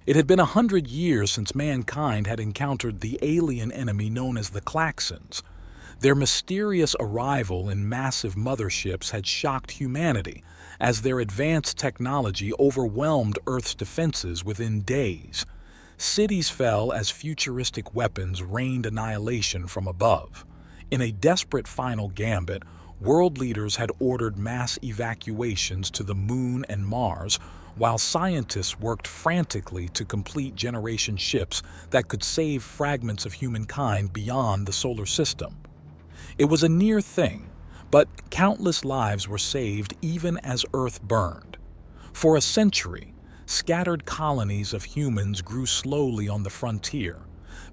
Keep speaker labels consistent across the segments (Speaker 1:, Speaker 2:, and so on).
Speaker 1: It had been 100 years since mankind had encountered the alien enemy known as the claxons. Their mysterious arrival in massive motherships had shocked humanity, as their advanced technology overwhelmed Earth's defenses within days. Cities fell as futuristic weapons rained annihilation from above. In a desperate final gambit, world leaders had ordered mass evacuations to the Moon and Mars, while scientists worked frantically to complete generation ships that could save fragments of humankind beyond the solar system. It was a near thing, but countless lives were saved even as Earth burned. For a century, scattered colonies of humans grew slowly on the frontier,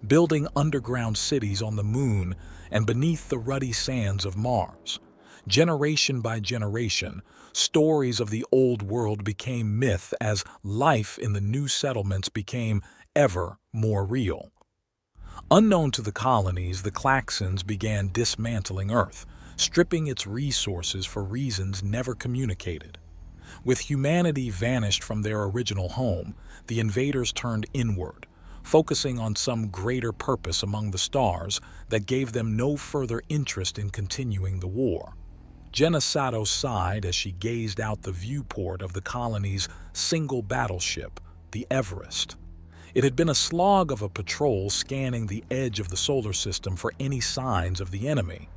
Speaker 1: building underground cities on the Moon and beneath the ruddy sands of Mars. Generation by generation, stories of the old world became myth as life in the new settlements became ever more real. Unknown to the colonies, the claxons began dismantling Earth, stripping its resources for reasons never communicated. With humanity vanished from their original home, the invaders turned inward, focusing on some greater purpose among the stars that gave them no further interest in continuing the war. Jenna Sato sighed as she gazed out the viewport of the colony's single battleship, the Everest. It had been a slog of a patrol scanning the edge of the solar system for any signs of the enemy.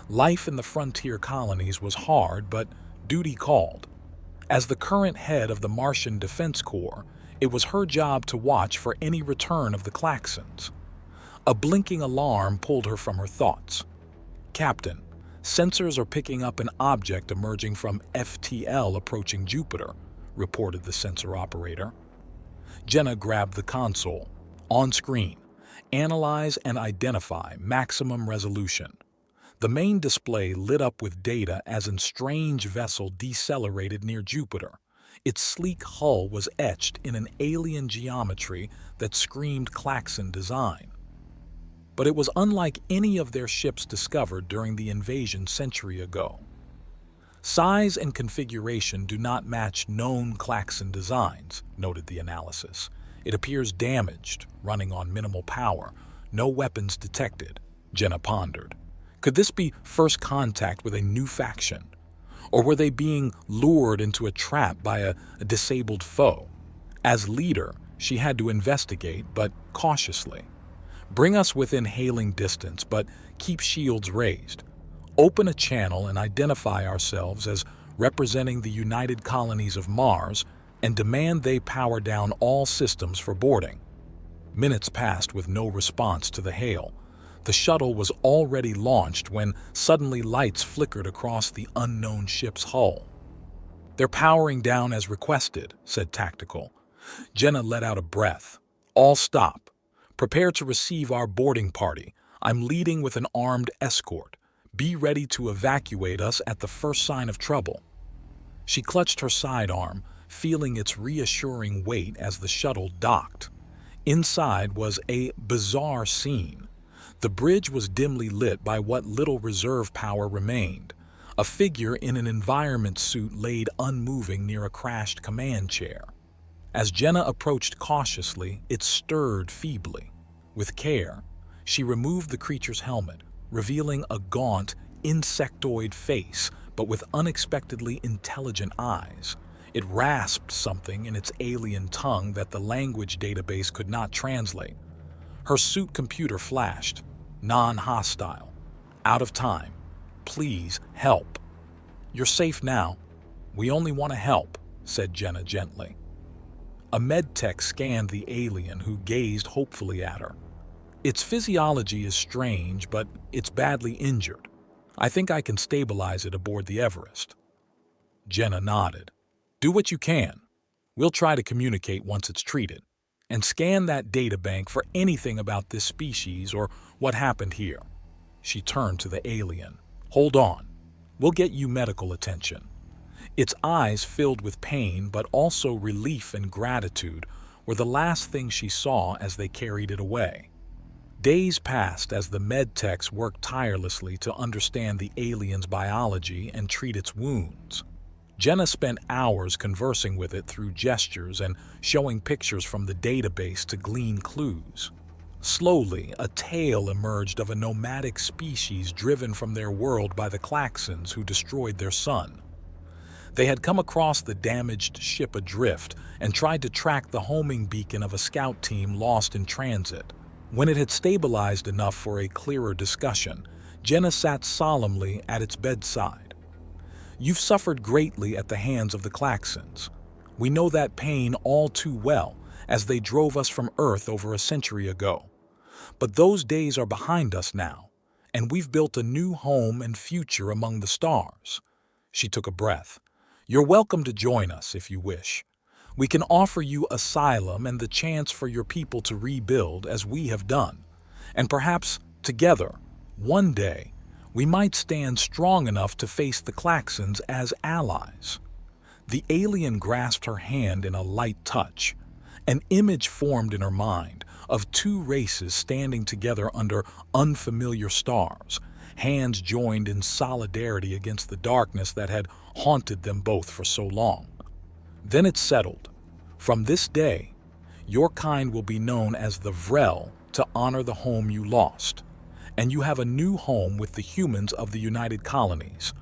Speaker 1: Life in the frontier colonies was hard, but duty called. As the current head of the Martian Defense Corps, it was her job to watch for any return of the claxons. A blinking alarm pulled her from her thoughts. "Captain, sensors are picking up an object emerging from FTL approaching Jupiter," reported the sensor operator. Jenna grabbed the console. On screen, analyze and identify, maximum resolution. The main display lit up with data as a strange vessel decelerated near Jupiter. Its sleek hull was etched in an alien geometry that screamed claxon design. But it was unlike any of their ships discovered during the invasion century ago. Size and configuration do not match known claxon designs, noted the analysis. It appears damaged, running on minimal power, no weapons detected, Jenna pondered. Could this be first contact with a new faction? Or were they being lured into a trap by a disabled foe? As leader, she had to investigate, but cautiously. Bring us within hailing distance, but keep shields raised. Open a channel and identify ourselves as representing the United Colonies of Mars and demand they power down all systems for boarding. Minutes passed with no response to the hail. The shuttle was already launched when suddenly lights flickered across the unknown ship's hull. "They're powering down as requested," said Tactical. Jenna let out a breath. "All stop. Prepare to receive our boarding party. I'm leading with an armed escort. Be ready to evacuate us at the first sign of trouble." She clutched her sidearm, feeling its reassuring weight as the shuttle docked. Inside was a bizarre scene. The bridge was dimly lit by what little reserve power remained. A figure in an environment suit laid unmoving near a crashed command chair. As Jenna approached cautiously, it stirred feebly. With care, she removed the creature's helmet, revealing a gaunt, insectoid face, but with unexpectedly intelligent eyes. It rasped something in its alien tongue that the language database could not translate. Her suit computer flashed. Non-hostile. Out of time. Please help. "You're safe now. We only want to help," said Jenna gently. A medtech scanned the alien, who gazed hopefully at her. "Its physiology is strange, but it's badly injured. I think I can stabilize it aboard the Everest." Jenna nodded. "Do what you can. We'll try to communicate once it's treated. And scan that databank for anything about this species or what happened here." She turned to the alien. "Hold on. We'll get you medical attention." Its eyes filled with pain, but also relief and gratitude, were the last thing she saw as they carried it away. Days passed as the medtechs worked tirelessly to understand the alien's biology and treat its wounds. Jenna spent hours conversing with it through gestures and showing pictures from the database to glean clues. Slowly, a tale emerged of a nomadic species driven from their world by the claxons who destroyed their sun. They had come across the damaged ship adrift and tried to track the homing beacon of a scout team lost in transit. When it had stabilized enough for a clearer discussion, Jenna sat solemnly at its bedside. "You've suffered greatly at the hands of the claxons. We know that pain all too well, as they drove us from Earth over a century ago. But those days are behind us now, and we've built a new home and future among the stars." She took a breath. "You're welcome to join us if you wish. We can offer you asylum and the chance for your people to rebuild as we have done. And perhaps, together, one day, we might stand strong enough to face the claxons as allies." The alien grasped her hand in a light touch. An image formed in her mind of two races standing together under unfamiliar stars, hands joined in solidarity against the darkness that had haunted them both for so long. Then it settled. From this day, your kind will be known as the Averill to honor the home you lost, and you have a new home with the humans of the United Colonies.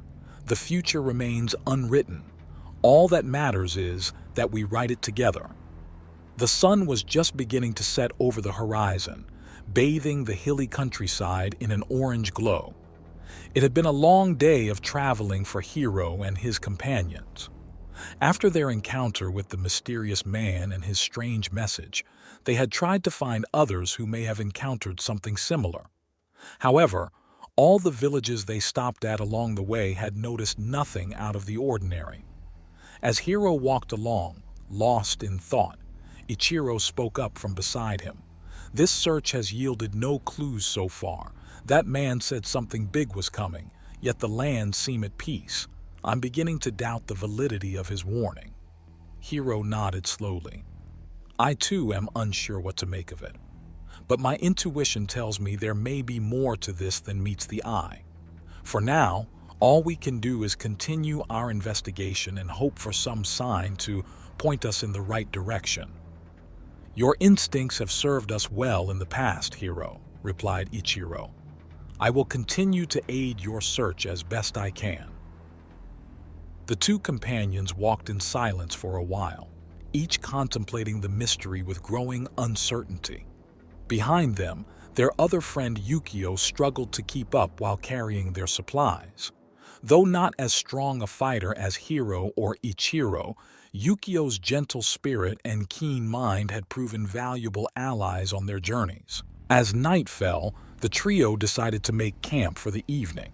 Speaker 1: The future remains unwritten. All that matters is that we write it together. The sun was just beginning to set over the horizon, bathing the hilly countryside in an orange glow. It had been a long day of traveling for Hero and his companions. After their encounter with the mysterious man and his strange message, they had tried to find others who may have encountered something similar. However, all the villages they stopped at along the way had noticed nothing out of the ordinary. As Hero walked along, lost in thought, Ichiro spoke up from beside him. "This search has yielded no clues so far. That man said something big was coming, yet the land seemed at peace. I'm beginning to doubt the validity of his warning." Hero nodded slowly. "I too am unsure what to make of it. But my intuition tells me there may be more to this than meets the eye. For now, all we can do is continue our investigation and hope for some sign to point us in the right direction." "Your instincts have served us well in the past, Hero," replied Ichiro. "I will continue to aid your search as best I can." The two companions walked in silence for a while, each contemplating the mystery with growing uncertainty. Behind them, their other friend Yukio struggled to keep up while carrying their supplies. Though not as strong a fighter as Hero or Ichiro, Yukio's gentle spirit and keen mind had proven valuable allies on their journeys. As night fell, the trio decided to make camp for the evening.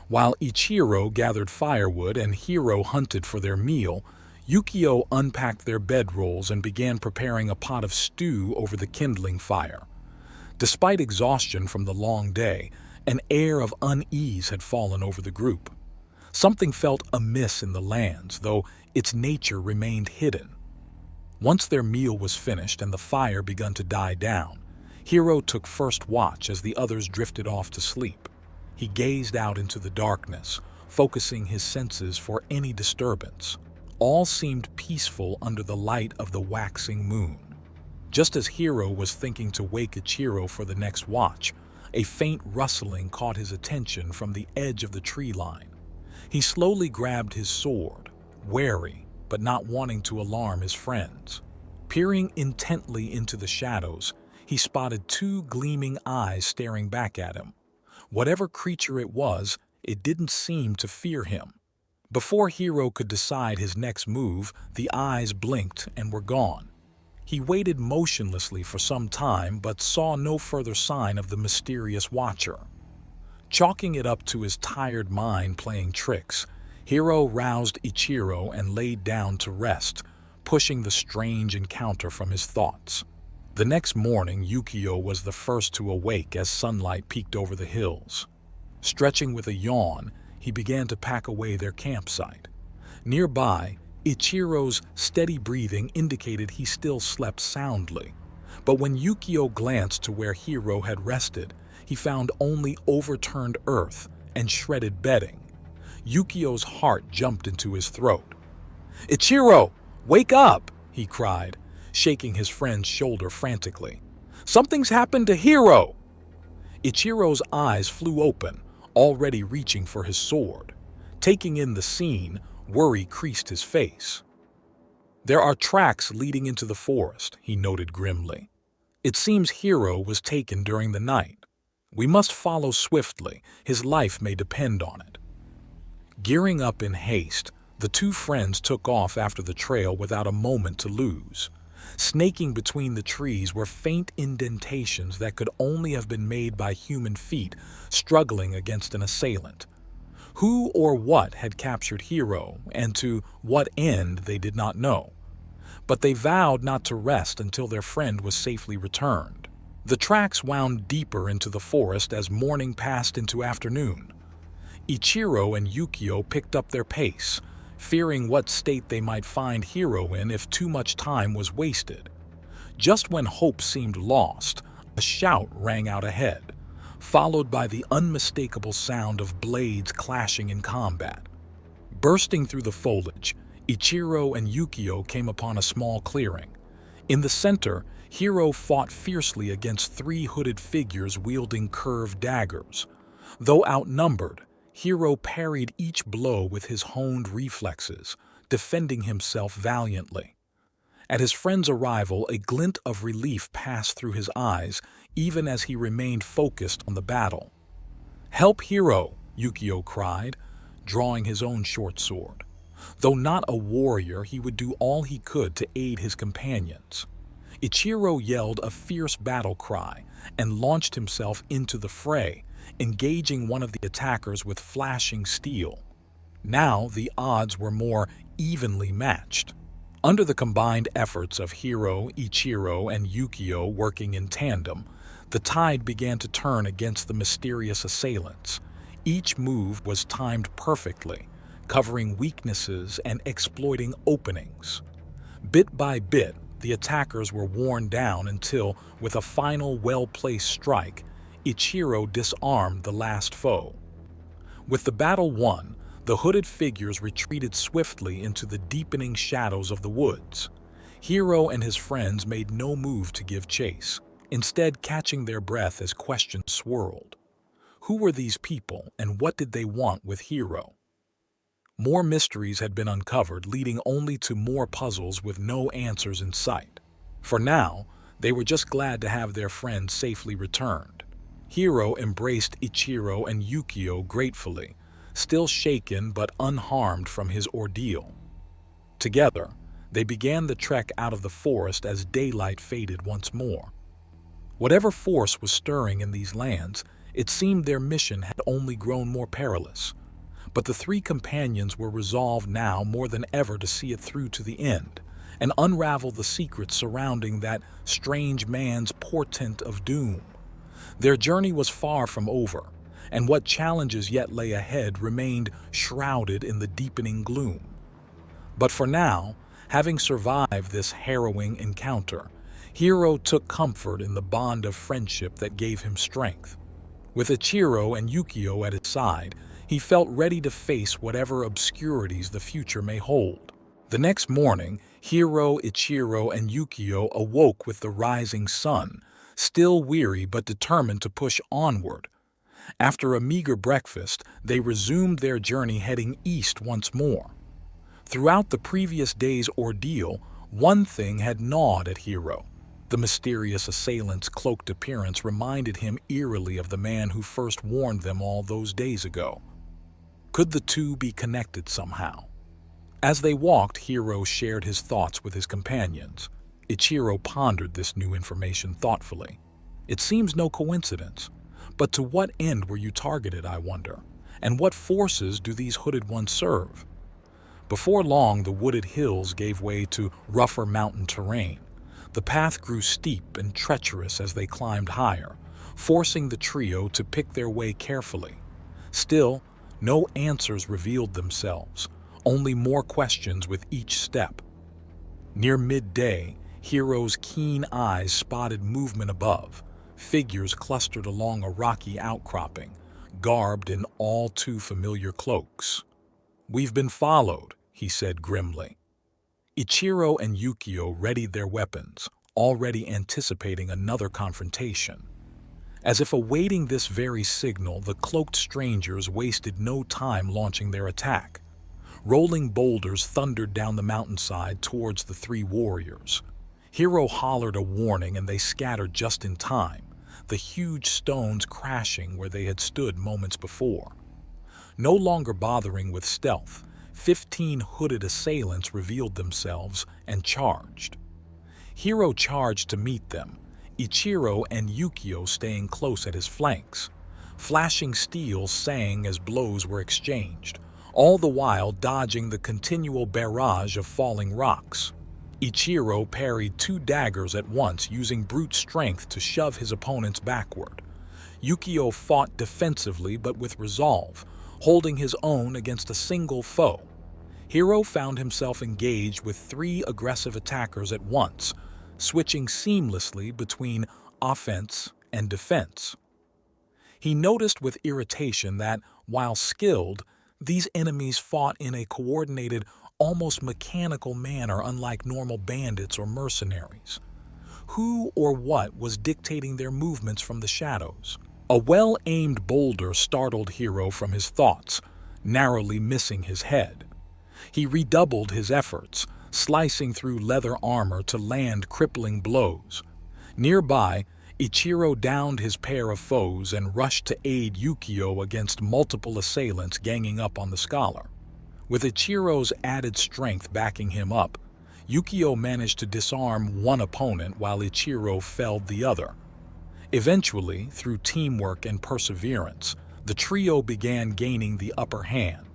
Speaker 1: While Ichiro gathered firewood and Hero hunted for their meal, Yukio unpacked their bedrolls and began preparing a pot of stew over the kindling fire. Despite exhaustion from the long day, an air of unease had fallen over the group. Something felt amiss in the lands, though its nature remained hidden. Once their meal was finished and the fire begun to die down, Hero took first watch as the others drifted off to sleep. He gazed out into the darkness, focusing his senses for any disturbance. All seemed peaceful under the light of the waxing moon. Just as Hero was thinking to wake Ichiro for the next watch, a faint rustling caught his attention from the edge of the tree line. He slowly grabbed his sword, wary but not wanting to alarm his friends. Peering intently into the shadows, he spotted two gleaming eyes staring back at him. Whatever creature it was, it didn't seem to fear him. Before Hero could decide his next move, the eyes blinked and were gone. He waited motionlessly for some time but saw no further sign of the mysterious watcher. Chalking it up to his tired mind playing tricks, Hero roused Ichiro and laid down to rest, pushing the strange encounter from his thoughts. The next morning, Yukio was the first to awake as sunlight peeked over the hills. Stretching with a yawn, he began to pack away their campsite. Nearby, Ichiro's steady breathing indicated he still slept soundly. But when Yukio glanced to where Hero had rested, he found only overturned earth and shredded bedding. Yukio's heart jumped into his throat. "Ichiro, wake up!" he cried, shaking his friend's shoulder frantically. "Something's happened to Hiro!" Ichiro's eyes flew open, already reaching for his sword. Taking in the scene, worry creased his face. "There are tracks leading into the forest," he noted grimly. "It seems Hiro was taken during the night. We must follow swiftly. His life may depend on it." Gearing up in haste, the two friends took off after the trail without a moment to lose. Snaking between the trees were faint indentations that could only have been made by human feet struggling against an assailant. Who or what had captured Hiro, and to what end they did not know. But they vowed not to rest until their friend was safely returned. The tracks wound deeper into the forest as morning passed into afternoon. Ichiro and Yukio picked up their pace, fearing what state they might find Hiro in if too much time was wasted. Just when hope seemed lost, a shout rang out ahead, followed by the unmistakable sound of blades clashing in combat. Bursting through the foliage, Ichiro and Yukio came upon a small clearing. In the center, Hiro fought fiercely against three hooded figures wielding curved daggers. Though outnumbered, Hiro parried each blow with his honed reflexes, defending himself valiantly. At his friend's arrival, a glint of relief passed through his eyes, even as he remained focused on the battle. "Help Hiro!" Yukio cried, drawing his own short sword. Though not a warrior, he would do all he could to aid his companions. Ichiro yelled a fierce battle cry and launched himself into the fray, engaging one of the attackers with flashing steel. Now the odds were more evenly matched. Under the combined efforts of Hiro, Ichiro, and Yukio working in tandem, the tide began to turn against the mysterious assailants. Each move was timed perfectly, covering weaknesses and exploiting openings. Bit by bit, the attackers were worn down until, with a final well-placed strike, Ichiro disarmed the last foe. With the battle won, the hooded figures retreated swiftly into the deepening shadows of the woods. Hiro and his friends made no move to give chase, instead catching their breath as questions swirled. Who were these people, and what did they want with Hiro? More mysteries had been uncovered, leading only to more puzzles with no answers in sight. For now, they were just glad to have their friend safely returned. Hiro embraced Ichiro and Yukio gratefully, still shaken but unharmed from his ordeal. Together, they began the trek out of the forest as daylight faded once more. Whatever force was stirring in these lands, it seemed their mission had only grown more perilous. But the three companions were resolved now more than ever to see it through to the end and unravel the secrets surrounding that strange man's portent of doom. Their journey was far from over, and what challenges yet lay ahead remained shrouded in the deepening gloom. But for now, having survived this harrowing encounter, Hiro took comfort in the bond of friendship that gave him strength. With Ichiro and Yukio at his side, he felt ready to face whatever obscurities the future may hold. The next morning, Hiro, Ichiro, and Yukio awoke with the rising sun, still weary but determined to push onward. After a meager breakfast, they resumed their journey heading east once more. Throughout the previous day's ordeal, one thing had gnawed at Hiro. The mysterious assailant's cloaked appearance reminded him eerily of the man who first warned them all those days ago. Could the two be connected somehow? As they walked, Hiro shared his thoughts with his companions. Ichiro pondered this new information thoughtfully. It seems no coincidence. But to what end were you targeted, I wonder? And what forces do these hooded ones serve? Before long, the wooded hills gave way to rougher mountain terrain. The path grew steep and treacherous as they climbed higher, forcing the trio to pick their way carefully. Still, no answers revealed themselves, only more questions with each step. Near midday, Hiro's keen eyes spotted movement above, figures clustered along a rocky outcropping, garbed in all too familiar cloaks. "We've been followed," he said grimly. Ichiro and Yukio readied their weapons, already anticipating another confrontation. As if awaiting this very signal, the cloaked strangers wasted no time launching their attack. Rolling boulders thundered down the mountainside towards the three warriors. Hiro hollered a warning and they scattered just in time, the huge stones crashing where they had stood moments before. No longer bothering with stealth, 15 hooded assailants revealed themselves and charged. Hiro charged to meet them, Ichiro and Yukio staying close at his flanks. Flashing steel sang as blows were exchanged, all the while dodging the continual barrage of falling rocks. Ichiro parried 2 daggers at once, using brute strength to shove his opponents backward. Yukio fought defensively but with resolve, holding his own against a single foe. Hiro found himself engaged with 3 aggressive attackers at once, switching seamlessly between offense and defense. He noticed with irritation that, while skilled, these enemies fought in a coordinated, almost mechanical manner unlike normal bandits or mercenaries. Who or what was dictating their movements from the shadows? A well-aimed boulder startled Hiro from his thoughts, narrowly missing his head. He redoubled his efforts, slicing through leather armor to land crippling blows. Nearby, Ichiro downed his pair of foes and rushed to aid Yukio against multiple assailants ganging up on the scholar. With Ichiro's added strength backing him up, Yukio managed to disarm one opponent while Ichiro felled the other. Eventually, through teamwork and perseverance, the trio began gaining the upper hand.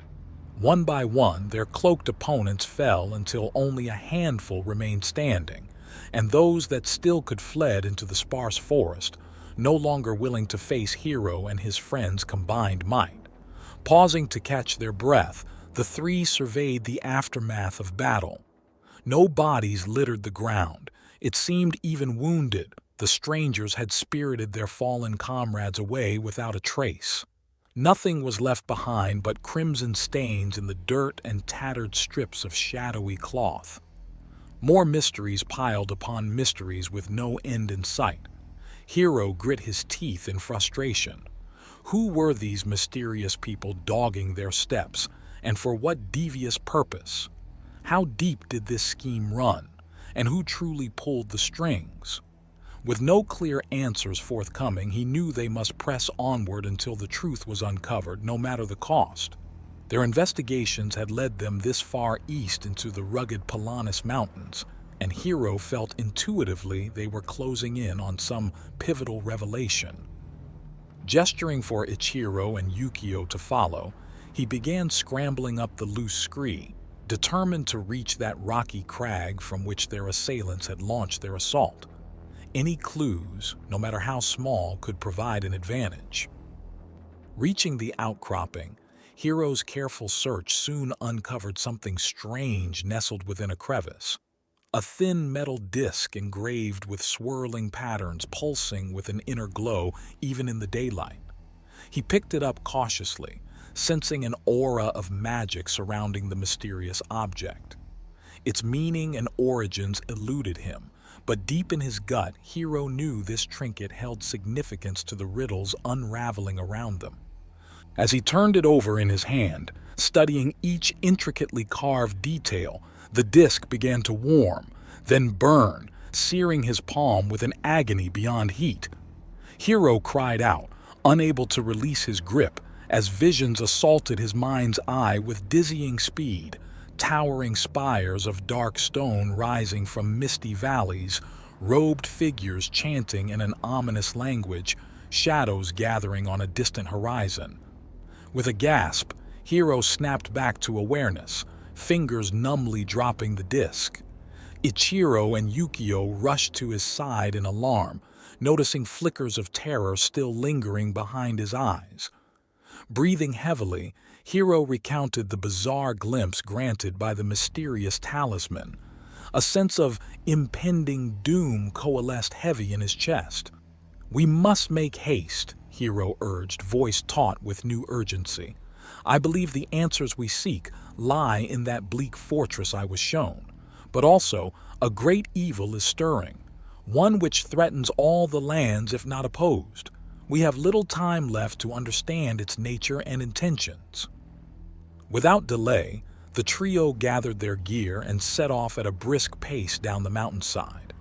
Speaker 1: One by one, their cloaked opponents fell until only a handful remained standing, and those that still could fled into the sparse forest, no longer willing to face Hiro and his friends' combined might. Pausing to catch their breath, the 3 surveyed the aftermath of battle. No bodies littered the ground. It seemed even wounded, the strangers had spirited their fallen comrades away without a trace. Nothing was left behind but crimson stains in the dirt and tattered strips of shadowy cloth. More mysteries piled upon mysteries with no end in sight. Hiro grit his teeth in frustration. Who were these mysterious people dogging their steps, and for what devious purpose? How deep did this scheme run, and who truly pulled the strings? With no clear answers forthcoming, he knew they must press onward until the truth was uncovered, no matter the cost. Their investigations had led them this far east into the rugged Polanis Mountains, and Hiro felt intuitively they were closing in on some pivotal revelation. Gesturing for Ichiro and Yukio to follow, he began scrambling up the loose scree, determined to reach that rocky crag from which their assailants had launched their assault. Any clues, no matter how small, could provide an advantage. Reaching the outcropping, Hiro's careful search soon uncovered something strange nestled within a crevice. A thin metal disc engraved with swirling patterns, pulsing with an inner glow even in the daylight. He picked it up cautiously, sensing an aura of magic surrounding the mysterious object. Its meaning and origins eluded him, but deep in his gut, Hiro knew this trinket held significance to the riddles unraveling around them. As he turned it over in his hand, studying each intricately carved detail, the disc began to warm, then burn, searing his palm with an agony beyond heat. Hiro cried out, unable to release his grip, as visions assaulted his mind's eye with dizzying speed. Towering spires of dark stone rising from misty valleys, robed figures chanting in an ominous language, shadows gathering on a distant horizon. With a gasp, Hiro snapped back to awareness, fingers numbly dropping the disc. Ichiro and Yukio rushed to his side in alarm, noticing flickers of terror still lingering behind his eyes. Breathing heavily, Hiro recounted the bizarre glimpse granted by the mysterious talisman. A sense of impending doom coalesced heavy in his chest. "We must make haste," Hiro urged, voice taut with new urgency. "I believe the answers we seek lie in that bleak fortress I was shown. But also, a great evil is stirring, one which threatens all the lands if not opposed. We have little time left to understand its nature and intentions. Without delay, the trio gathered their gear and set off at a brisk pace down the mountainside.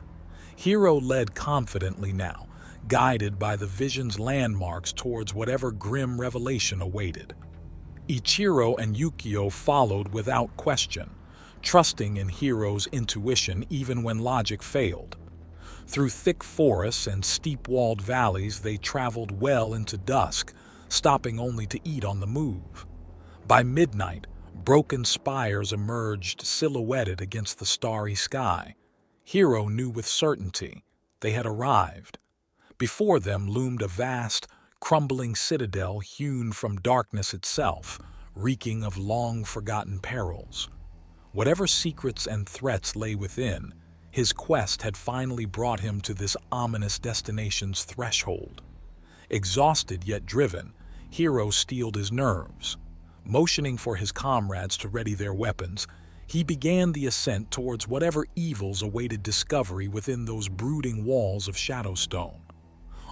Speaker 1: Hero led confidently now, guided by the vision's landmarks towards whatever grim revelation awaited. Ichiro and Yukio followed without question, trusting in Hero's intuition even when logic failed. Through thick forests and steep-walled valleys they traveled well into dusk, stopping only to eat on the move. By midnight, broken spires emerged silhouetted against the starry sky. Hero knew with certainty they had arrived. Before them loomed a vast, crumbling citadel hewn from darkness itself, reeking of long-forgotten perils. Whatever secrets and threats lay within, his quest had finally brought him to this ominous destination's threshold. Exhausted yet driven, Hero steeled his nerves. Motioning for his comrades to ready their weapons, he began the ascent towards whatever evils awaited discovery within those brooding walls of Shadowstone.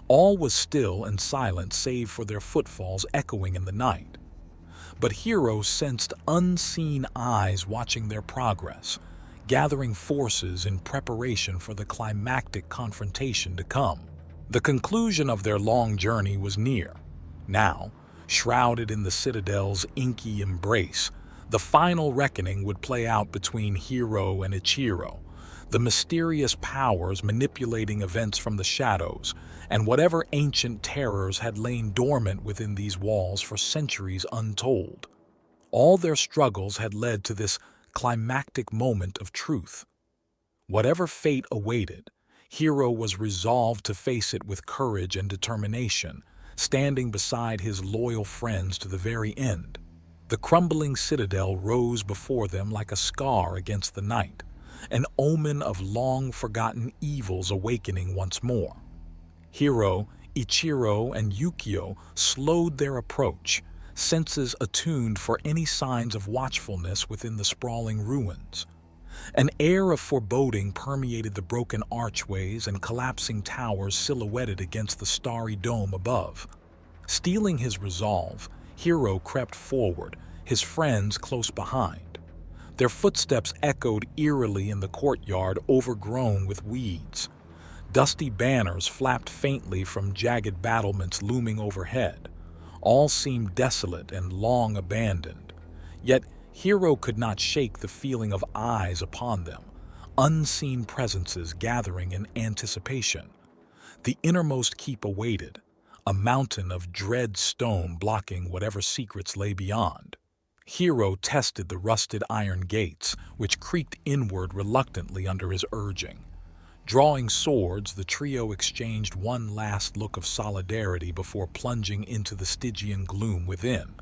Speaker 1: All was still and silent save for their footfalls echoing in the night. But Hero sensed unseen eyes watching their progress, gathering forces in preparation for the climactic confrontation to come. The conclusion of their long journey was near. Now, shrouded in the citadel's inky embrace, the final reckoning would play out between Hero and Ichiro, the mysterious powers manipulating events from the shadows, and whatever ancient terrors had lain dormant within these walls for centuries untold. All their struggles had led to this climactic moment of truth. Whatever fate awaited, Hero was resolved to face it with courage and determination, standing beside his loyal friends to the very end. The crumbling citadel rose before them like a scar against the night, an omen of long-forgotten evils awakening once more. Hero, Ichiro, and Yukio slowed their approach, senses attuned for any signs of watchfulness within the sprawling ruins. An air of foreboding permeated the broken archways and collapsing towers silhouetted against the starry dome above. Steeling his resolve, Hero crept forward, his friends close behind. Their footsteps echoed eerily in the courtyard overgrown with weeds. Dusty banners flapped faintly from jagged battlements looming overhead. All seemed desolate and long abandoned. Yet Hero could not shake the feeling of eyes upon them, unseen presences gathering in anticipation. The innermost keep awaited, a mountain of dread stone blocking whatever secrets lay beyond. Hero tested the rusted iron gates, which creaked inward reluctantly under his urging. Drawing swords, the trio exchanged one last look of solidarity before plunging into the Stygian gloom within.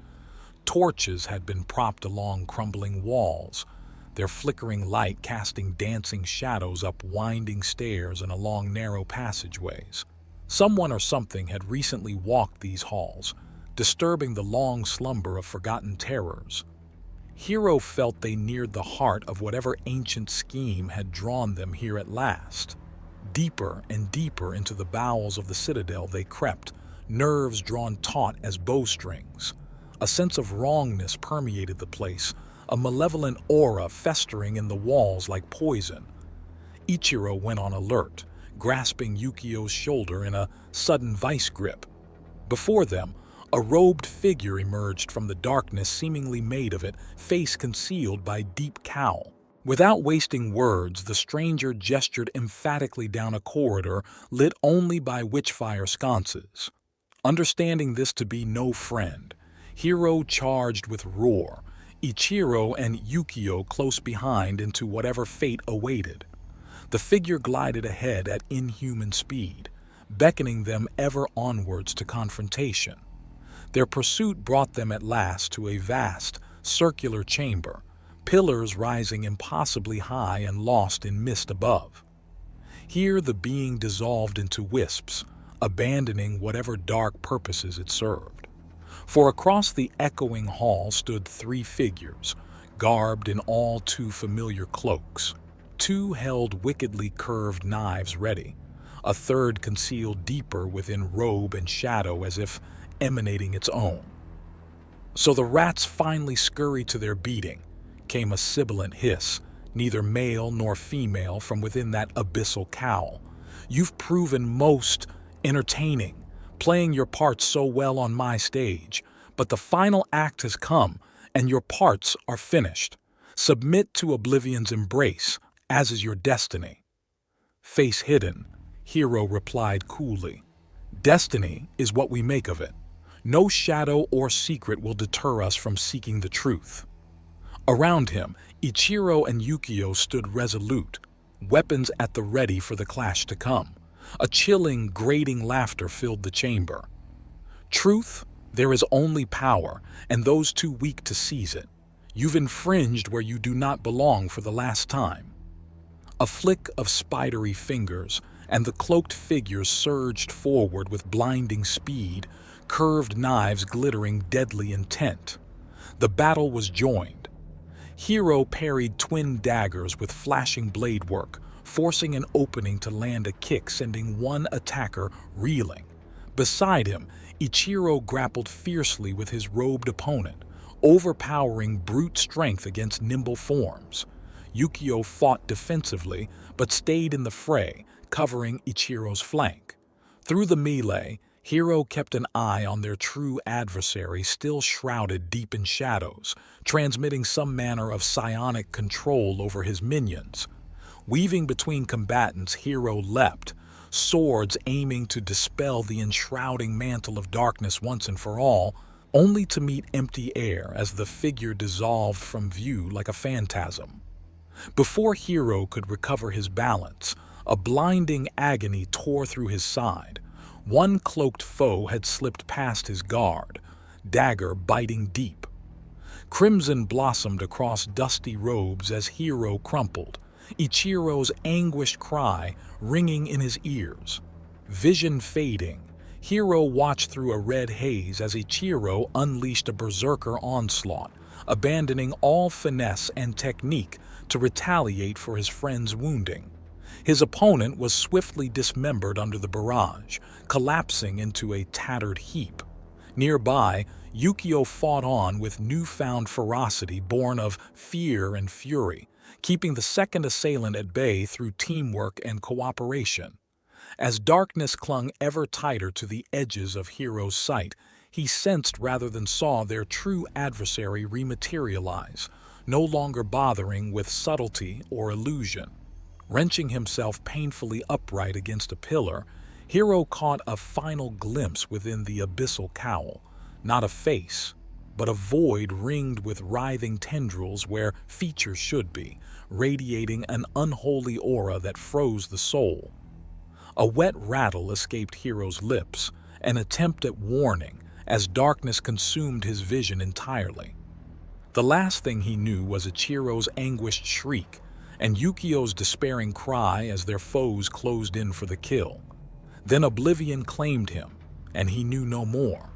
Speaker 1: Torches had been propped along crumbling walls, their flickering light casting dancing shadows up winding stairs and along narrow passageways. Someone or something had recently walked these halls, disturbing the long slumber of forgotten terrors. Hero felt they neared the heart of whatever ancient scheme had drawn them here at last. Deeper and deeper into the bowels of the citadel they crept, nerves drawn taut as bowstrings. A sense of wrongness permeated the place, a malevolent aura festering in the walls like poison. Ichiro went on alert, grasping Yukio's shoulder in a sudden vice grip. Before them, a robed figure emerged from the darkness, seemingly made of it, face concealed by deep cowl. Without wasting words, the stranger gestured emphatically down a corridor lit only by witchfire sconces. Understanding this to be no friend, Hero charged with roar, Ichiro and Yukio close behind into whatever fate awaited. The figure glided ahead at inhuman speed, beckoning them ever onwards to confrontation. Their pursuit brought them at last to a vast, circular chamber, pillars rising impossibly high and lost in mist above. Here the being dissolved into wisps, abandoning whatever dark purposes it served. For across the echoing hall stood three figures, garbed in all too familiar cloaks. Two held wickedly curved knives ready. A third concealed deeper within robe and shadow as if emanating its own. So the rats finally scurried to their beating. Came a sibilant hiss, neither male nor female, from within that abyssal cowl. You've proven most entertaining, playing your parts so well on my stage, but the final act has come, and your parts are finished. Submit to Oblivion's embrace, as is your destiny. Face hidden, Hero replied coolly. Destiny is what we make of it. No shadow or secret will deter us from seeking the truth. Around him, Ichiro and Yukio stood resolute, weapons at the ready for the clash to come. A chilling, grating laughter filled the chamber. Truth, there is only power, and those too weak to seize it. You've infringed where you do not belong for the last time. A flick of spidery fingers, and the cloaked figures surged forward with blinding speed, curved knives glittering deadly intent. The battle was joined. Hero parried twin daggers with flashing blade work, forcing an opening to land a kick, sending one attacker reeling. Beside him, Ichiro grappled fiercely with his robed opponent, overpowering brute strength against nimble forms. Yukio fought defensively, but stayed in the fray, covering Ichiro's flank. Through the melee, Hero kept an eye on their true adversary, still shrouded deep in shadows, transmitting some manner of psionic control over his minions. Weaving between combatants, Hero leapt, swords aiming to dispel the enshrouding mantle of darkness once and for all, only to meet empty air as the figure dissolved from view like a phantasm. Before Hero could recover his balance, a blinding agony tore through his side. One cloaked foe had slipped past his guard, dagger biting deep. Crimson blossomed across dusty robes as Hero crumpled, Ichiro's anguished cry ringing in his ears. Vision fading, Hero watched through a red haze as Ichiro unleashed a berserker onslaught, abandoning all finesse and technique to retaliate for his friend's wounding. His opponent was swiftly dismembered under the barrage, collapsing into a tattered heap. Nearby, Yukio fought on with newfound ferocity born of fear and fury, keeping the second assailant at bay through teamwork and cooperation. As darkness clung ever tighter to the edges of Hero's sight, he sensed rather than saw their true adversary rematerialize, no longer bothering with subtlety or illusion. Wrenching himself painfully upright against a pillar, Hero caught a final glimpse within the abyssal cowl, not a face, but a void ringed with writhing tendrils where features should be, radiating an unholy aura that froze the soul. A wet rattle escaped Hero's lips, an attempt at warning, as darkness consumed his vision entirely. The last thing he knew was Ichiro's anguished shriek, and Yukio's despairing cry as their foes closed in for the kill. Then oblivion claimed him, and he knew no more.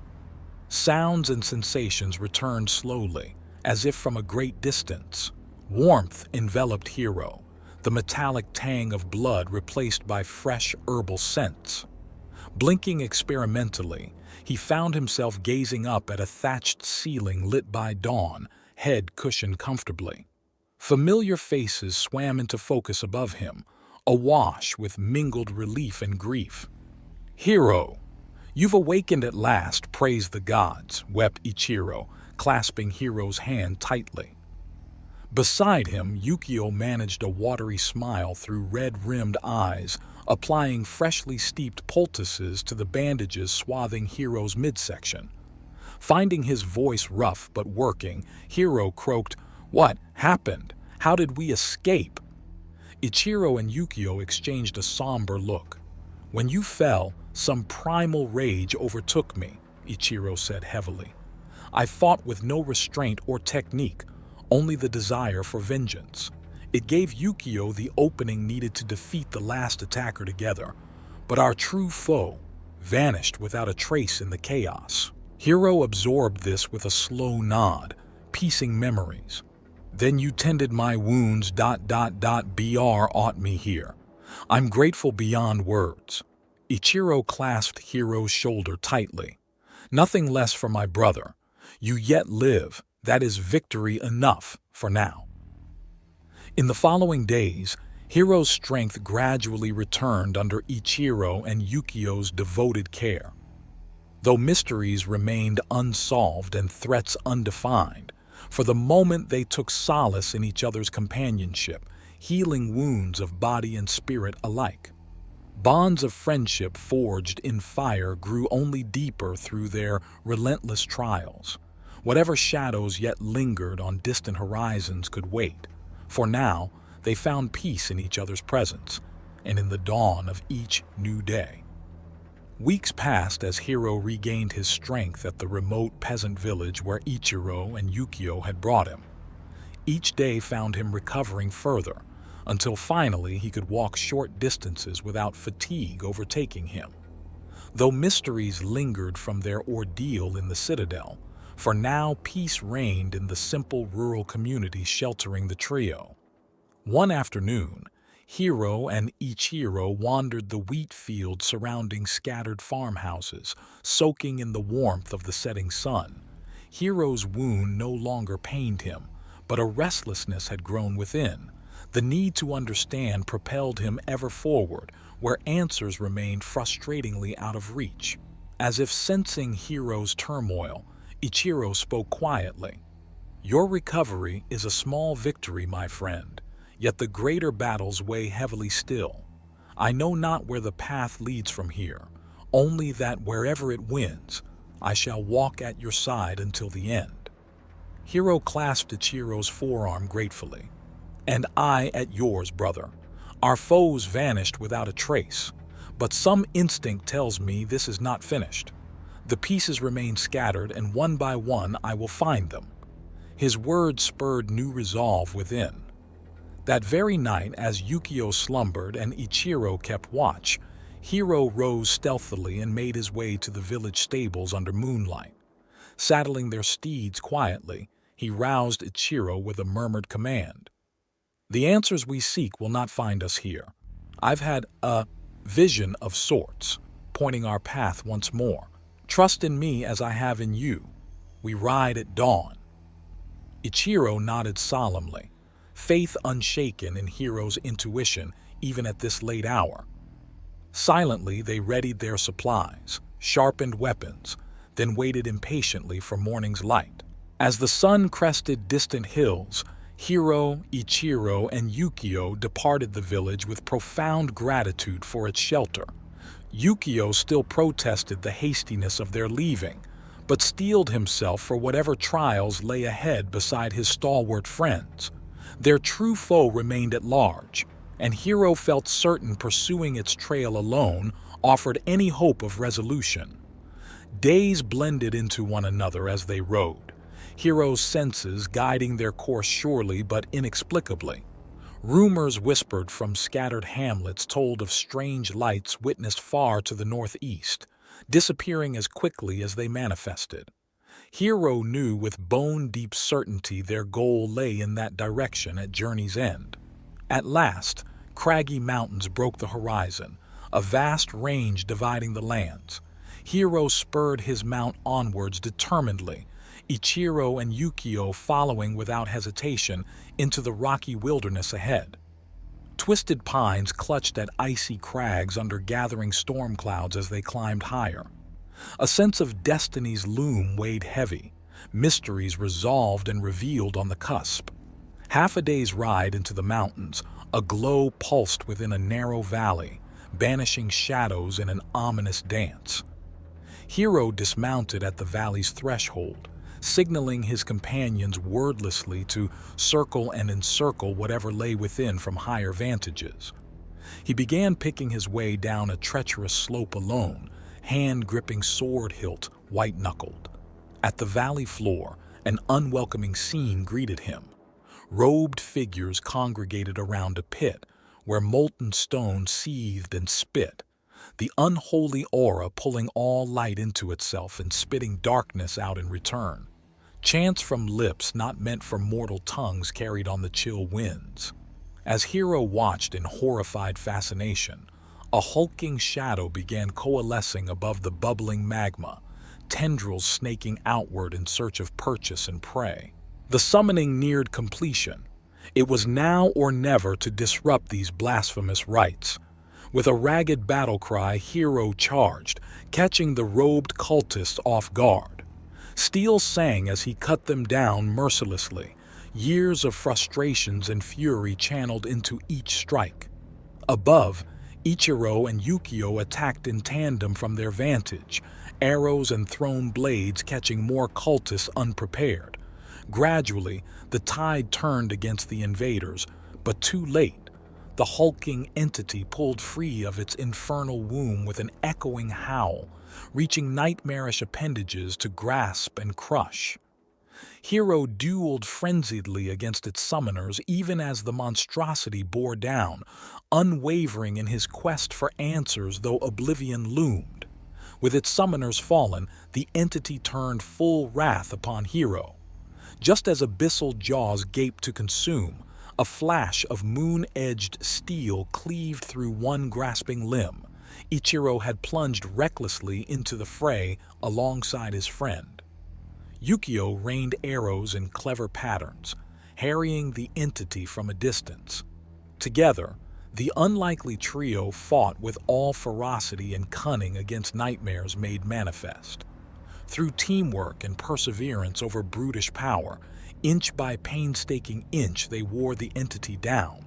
Speaker 1: Sounds and sensations returned slowly, as if from a great distance. Warmth enveloped Hero, the metallic tang of blood replaced by fresh herbal scents. Blinking experimentally, he found himself gazing up at a thatched ceiling lit by dawn, head cushioned comfortably. Familiar faces swam into focus above him, awash with mingled relief and grief. Hero, you've awakened at last, praise the gods, wept Ichiro, clasping Hero's hand tightly. Beside him, Yukio managed a watery smile through red-rimmed eyes, applying freshly steeped poultices to the bandages swathing Hero's midsection. Finding his voice rough but working, Hero croaked, "What happened? How did we escape?" Ichiro and Yukio exchanged a somber look. "When you fell, some primal rage overtook me," Ichiro said heavily. "I fought with no restraint or technique, only the desire for vengeance. It gave Yukio the opening needed to defeat the last attacker together, but our true foe vanished without a trace in the chaos." Hero absorbed this with a slow nod, piecing memories. Then you tended my wounds. Br ought me here. I'm grateful beyond words. Ichiro clasped Hiro's shoulder tightly. Nothing less for my brother. You yet live. That is victory enough for now. In the following days, Hiro's strength gradually returned under Ichiro and Yukio's devoted care. Though mysteries remained unsolved and threats undefined, for the moment they took solace in each other's companionship, healing wounds of body and spirit alike. Bonds of friendship forged in fire grew only deeper through their relentless trials. Whatever shadows yet lingered on distant horizons could wait, for now they found peace in each other's presence and in the dawn of each new day. Weeks passed as Hiro regained his strength at the remote peasant village where Ichiro and Yukio had brought him. Each day found him recovering further, until finally he could walk short distances without fatigue overtaking him. Though mysteries lingered from their ordeal in the citadel, for now peace reigned in the simple rural community sheltering the trio. One afternoon, Hiro and Ichiro wandered the wheat fields surrounding scattered farmhouses, soaking in the warmth of the setting sun. Hiro's wound no longer pained him, but a restlessness had grown within. The need to understand propelled him ever forward, where answers remained frustratingly out of reach. As if sensing Hiro's turmoil, Ichiro spoke quietly. "Your recovery is a small victory, my friend, yet the greater battles weigh heavily still. I know not where the path leads from here, only that wherever it wins, I shall walk at your side until the end." Hiro clasped Ichiro's forearm gratefully. "And I at yours, brother. Our foes vanished without a trace, but some instinct tells me this is not finished. The pieces remain scattered, and one by one I will find them." His words spurred new resolve within. That very night, as Yukio slumbered and Ichiro kept watch, Hiro rose stealthily and made his way to the village stables under moonlight. Saddling their steeds quietly, he roused Ichiro with a murmured command. "The answers we seek will not find us here. I've had a vision of sorts, pointing our path once more. Trust in me as I have in you. We ride at dawn." Ichiro nodded solemnly, faith unshaken in Hiro's intuition even at this late hour. Silently they readied their supplies, sharpened weapons, then waited impatiently for morning's light. As the sun crested distant hills, Hiro, Ichiro, and Yukio departed the village with profound gratitude for its shelter. Yukio still protested the hastiness of their leaving, but steeled himself for whatever trials lay ahead beside his stalwart friends. Their true foe remained at large, and Hiro felt certain pursuing its trail alone offered any hope of resolution. Days blended into one another as they rode, Hiro's senses guiding their course surely but inexplicably. Rumors whispered from scattered hamlets told of strange lights witnessed far to the northeast, disappearing as quickly as they manifested. Hiro knew with bone-deep certainty their goal lay in that direction at journey's end. At last, craggy mountains broke the horizon, a vast range dividing the lands. Hiro spurred his mount onwards determinedly, Ichiro and Yukio following without hesitation into the rocky wilderness ahead. Twisted pines clutched at icy crags under gathering storm clouds as they climbed higher. A sense of destiny's loom weighed heavy, mysteries resolved and revealed on the cusp. Half a day's ride into the mountains, a glow pulsed within a narrow valley, banishing shadows in an ominous dance. Hiro dismounted at the valley's threshold, signaling his companions wordlessly to circle and encircle whatever lay within from higher vantages. He began picking his way down a treacherous slope alone, hand gripping sword hilt, white-knuckled. At the valley floor, an unwelcoming scene greeted him. Robed figures congregated around a pit where molten stone seethed and spit, the unholy aura pulling all light into itself and spitting darkness out in return. Chants from lips not meant for mortal tongues carried on the chill winds. As Hero watched in horrified fascination, a hulking shadow began coalescing above the bubbling magma, tendrils snaking outward in search of purchase and prey. The summoning neared completion. It was now or never to disrupt these blasphemous rites. With a ragged battle cry, Hero charged, catching the robed cultists off guard. Steel sang as he cut them down mercilessly, years of frustrations and fury channeled into each strike. Above, Ichiro and Yukio attacked in tandem from their vantage, arrows and thrown blades catching more cultists unprepared. Gradually, the tide turned against the invaders, but too late. The hulking entity pulled free of its infernal womb with an echoing howl, reaching nightmarish appendages to grasp and crush. Hero dueled frenziedly against its summoners even as the monstrosity bore down, unwavering in his quest for answers though oblivion loomed. With its summoners fallen, the entity turned full wrath upon Hero. Just as abyssal jaws gaped to consume, a flash of moon-edged steel cleaved through one grasping limb. Ichiro had plunged recklessly into the fray alongside his friend. Yukio rained arrows in clever patterns, harrying the entity from a distance. Together, the unlikely trio fought with all ferocity and cunning against nightmares made manifest. Through teamwork and perseverance over brutish power, inch by painstaking inch they wore the entity down.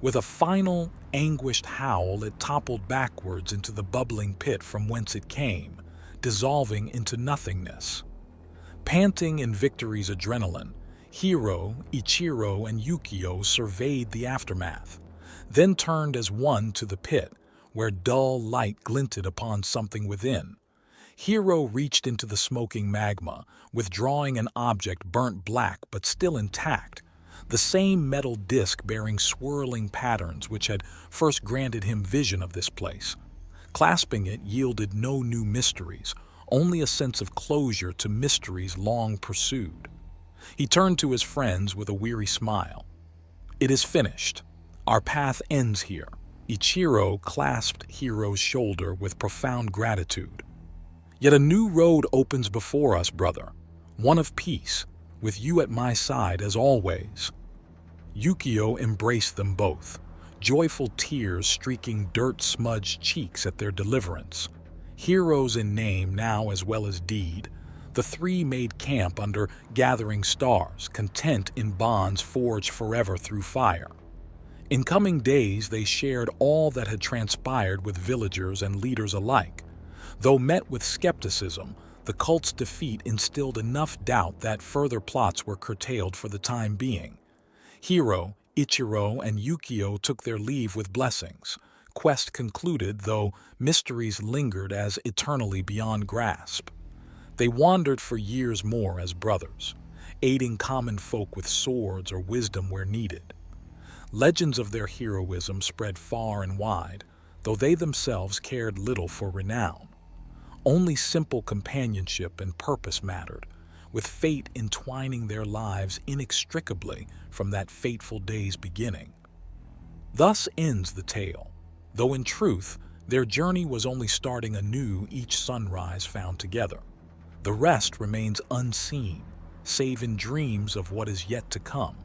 Speaker 1: With a final, anguished howl, it toppled backwards into the bubbling pit from whence it came, dissolving into nothingness. Panting in victory's adrenaline, Hero, Ichiro, and Yukio surveyed the aftermath, then turned as one to the pit, where dull light glinted upon something within. Hero reached into the smoking magma, withdrawing an object burnt black but still intact, the same metal disc bearing swirling patterns which had first granted him vision of this place. Clasping it yielded no new mysteries, only a sense of closure to mysteries long pursued. He turned to his friends with a weary smile. "It is finished. Our path ends here." Ichiro clasped Hero's shoulder with profound gratitude. "Yet a new road opens before us, brother, one of peace, with you at my side as always." Yukio embraced them both, joyful tears streaking dirt-smudged cheeks at their deliverance. Heroes in name now as well as deed, the three made camp under gathering stars, content in bonds forged forever through fire. In coming days they shared all that had transpired with villagers and leaders alike. Though met with skepticism, the cult's defeat instilled enough doubt that further plots were curtailed for the time being. Hero, Ichiro, and Yukio took their leave with blessings. Quest concluded, though mysteries lingered as eternally beyond grasp. They wandered for years more as brothers, aiding common folk with swords or wisdom where needed. Legends of their heroism spread far and wide, though they themselves cared little for renown. Only simple companionship and purpose mattered, with fate entwining their lives inextricably from that fateful day's beginning. Thus ends the tale, though in truth, their journey was only starting anew each sunrise found together. The rest remains unseen, save in dreams of what is yet to come.